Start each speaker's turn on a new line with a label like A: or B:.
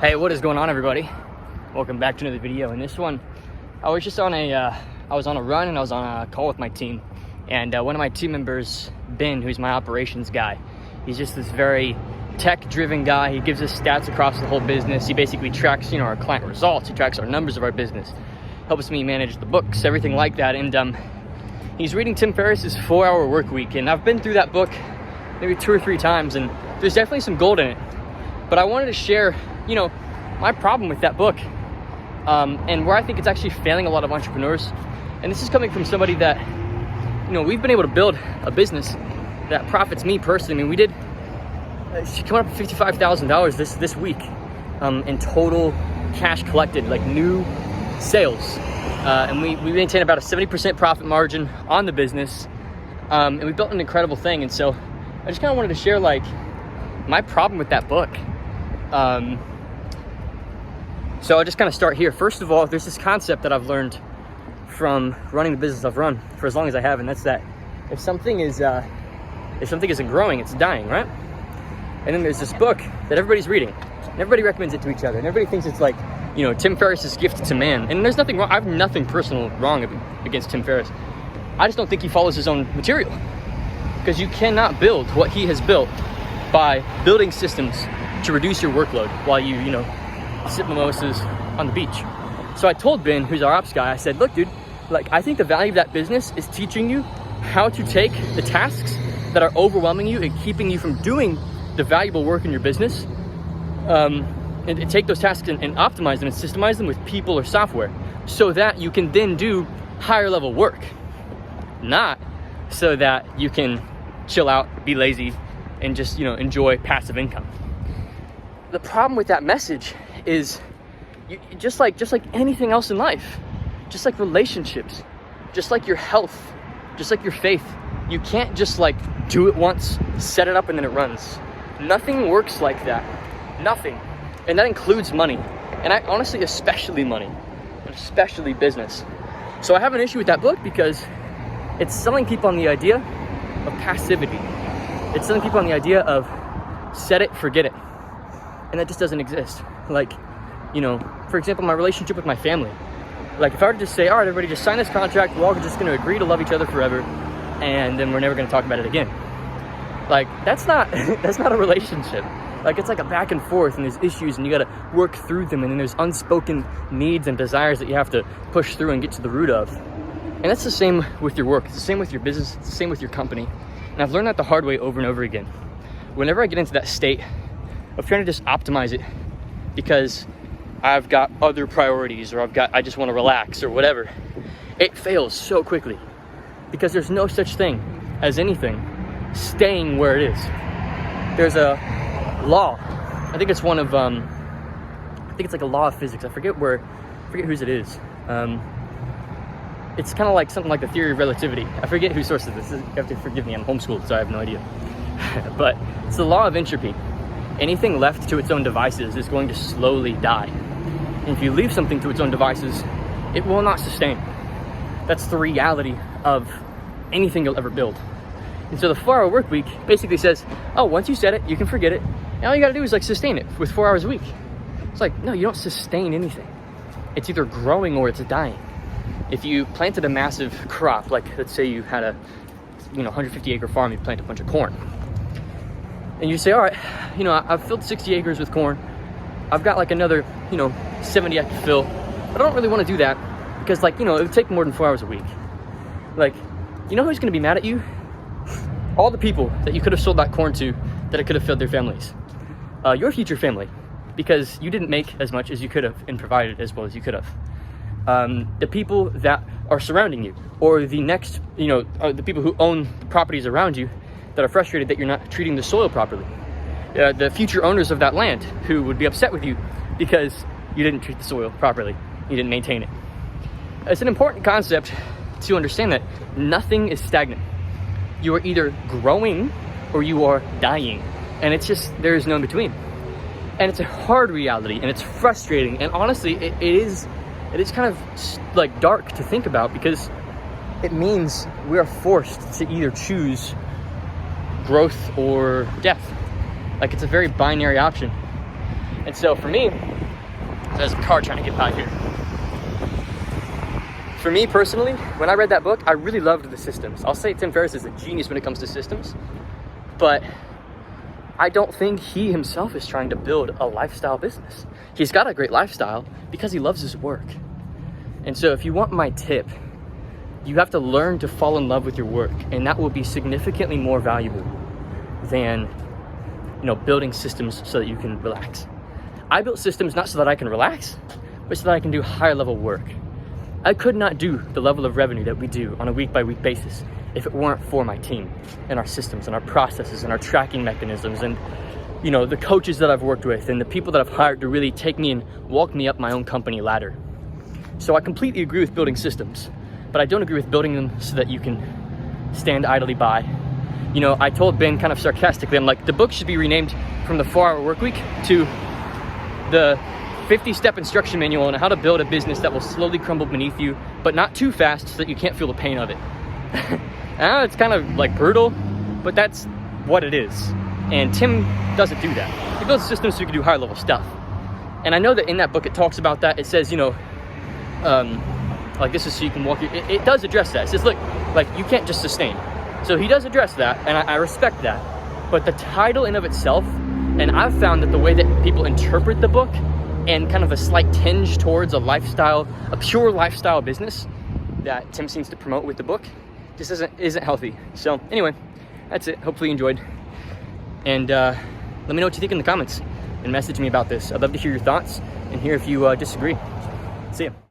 A: Hey, what is going on, everybody? Welcome back to another video. In this one, I was just on a run and I was on a call with my team, and one of my team members, Ben, who's my operations guy, he's just this very tech-driven guy. He gives us stats across the whole business. He basically tracks, our client results. He tracks our numbers of our business, helps me manage the books, everything like that. And he's reading Tim Ferriss's 4-Hour Work Week, and I've been through that book maybe 2 or 3 times, and there's definitely some gold in it. But I wanted to share my problem with that book, and where I think it's actually failing a lot of entrepreneurs. And this is coming from somebody that, we've been able to build a business that profits me personally. I mean, we did, she came up with $55,000 this week in total cash collected, like new sales. And we maintain about a 70% profit margin on the business. And we built an incredible thing. And so I just kind of wanted to share my problem with that book. So I'll just kind of start here. First of all, there's this concept that I've learned from running the business I've run for as long as I have, and that's that if something isn't growing, it's dying, right? And then there's this book that everybody's reading, and everybody recommends it to each other, and everybody thinks it's like, Tim Ferriss's Gift to Man. And there's nothing wrong. I have nothing personal wrong against Tim Ferriss. I just don't think he follows his own material, because you cannot build what he has built by building systems to reduce your workload while you sip mimosas on the beach. So I told Ben, who's our ops guy, I said, look, dude, I think the value of that business is teaching you how to take the tasks that are overwhelming you and keeping you from doing the valuable work in your business, and take those tasks and optimize them and systemize them with people or software so that you can then do higher level work, not so that you can chill out, be lazy, and just, enjoy passive income. The problem with that message is just like anything else in life, just like relationships, just like your health, just like your faith, you can't just do it once, set it up, and then it runs. Nothing works like that. Nothing. And that includes money. And I honestly, especially money, especially business. So I have an issue with that book because it's selling people on the idea of passivity. It's selling people on the idea of set it, forget it. And that just doesn't exist. For example, my relationship with my family. If I were to just say, all right, everybody just sign this contract, we're all just going to agree to love each other forever, and then we're never going to talk about it again. That's not a relationship. It's like a back and forth, and there's issues, and you got to work through them, and then there's unspoken needs and desires that you have to push through and get to the root of. And that's the same with your work. It's the same with your business. It's the same with your company. And I've learned that the hard way over and over again. Whenever I get into that state of trying to just optimize it because I've got other priorities, or I just want to relax or whatever, it fails so quickly, because there's no such thing as anything staying where it is. There's a law. I think it's like a law of physics. I forget whose it is. It's kind of like something like the theory of relativity. I forget who sources this. You have to forgive me. I'm homeschooled, so I have no idea. But it's the law of entropy. Anything left to its own devices is going to slowly die. And if you leave something to its own devices, it will not sustain. That's the reality of anything you'll ever build. And so the 4-Hour Work Week basically says, oh, once you set it, you can forget it. And all you gotta do is sustain it with 4 hours a week. It's no, you don't sustain anything. It's either growing or it's dying. If you planted a massive crop, let's say you had a 150 acre farm, you plant a bunch of corn. And you say, all right, I've filled 60 acres with corn. I've got another, 70 I can fill. But I don't really want to do that because it would take more than 4 hours a week. Who's going to be mad at you? All the people that you could have sold that corn to that it could have filled their families. Your future family, because you didn't make as much as you could have and provided as well as you could have. The people that are surrounding you, or the next, the people who own the properties around you that are frustrated that you're not treating the soil properly. The future owners of that land who would be upset with you because you didn't treat the soil properly. You didn't maintain it. It's an important concept to understand that nothing is stagnant. You are either growing or you are dying. And it's just, there is no in between. And it's a hard reality, and it's frustrating. And honestly, it is kind of dark to think about, because it means we are forced to either choose growth or death. It's a very binary option. And And so for me, there's a car trying to get by here. For me personally, when I read that book, I really loved the systems. I'll say Tim Ferris is a genius when it comes to systems, but I don't think he himself is trying to build a lifestyle business. He's got a great lifestyle because he loves his work. And so if you want my tip, you have to learn to fall in love with your work, and that will be significantly more valuable than, building systems so that you can relax. I built systems not so that I can relax, but so that I can do higher level work. I could not do the level of revenue that we do on a week-by-week basis if it weren't for my team and our systems and our processes and our tracking mechanisms and, the coaches that I've worked with and the people that I've hired to really take me and walk me up my own company ladder. So I completely agree with building systems, but I don't agree with building them so that you can stand idly by. I told Ben kind of sarcastically, I'm like, the book should be renamed from the 4-Hour Workweek to the 50-step instruction manual on how to build a business that will slowly crumble beneath you, but not too fast so that you can't feel the pain of it. I know it's kind of like brutal, but that's what it is. And Tim doesn't do that. He builds systems so you can do higher level stuff. And I know that in that book it talks about that. It says, like this is so you can walk. It does address that. It says, look, like you can't just sustain. So he does address that, and I respect that. But the title in of itself, and I've found that the way that people interpret the book and kind of a slight tinge towards a pure lifestyle business that Tim seems to promote with the book just isn't healthy. So anyway, that's it. Hopefully you enjoyed. And let me know what you think in the comments and message me about this. I'd love to hear your thoughts and hear if you disagree. See ya.